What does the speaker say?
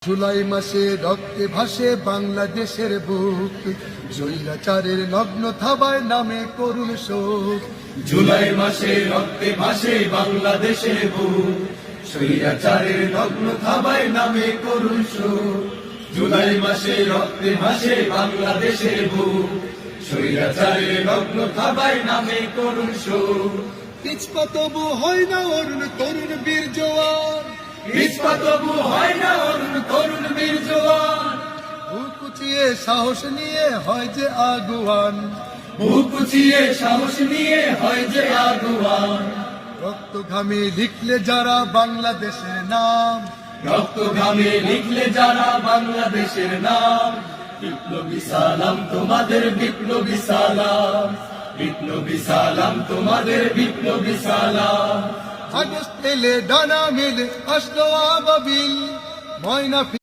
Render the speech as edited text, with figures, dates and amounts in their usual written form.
জুলাই মাসে রক্তে ভাসে বাংলাদেশের বুক, স্বৈরাচারের নগ্ন থাবায় নামে করুণ শোক। জুলাই মাসে রক্তে ভাসে বাংলাদেশের বুক, স্বৈরাচারের নগ্ন থাবায় নামে করুণ শোক। জুলাই মাসে রক্তে ভাসে বাংলাদেশের বুক, স্বৈরাচারের নগ্ন থাবায় নামে করুণ শোক। পিছপা তবু হয় না অরুণ তরুণ বীর জওয়ান, পিছপা তবু হয় না অরুণ তরুণ বীর জওয়ান। বুক উঁচিয়ে সাহস নিয়ে হয় যে আগুয়ান, বুক উঁচিয়ে সাহস নিয়ে হয় যে আগুয়ান। রক্ত ঘামে লিখলে যারা বাংলাদেশের নাম, রক্ত ঘামে লিখলে যারা বাংলাদেশের নাম। বিপ্লবী সালাম তোমাদের, বিপ্লবী সালাম, বিপ্লবী সালাম তোমাদের, বিপ্লবী সালাম। আগস্ট এলে ডানা মেলে আসলো আবাবিল, ময়না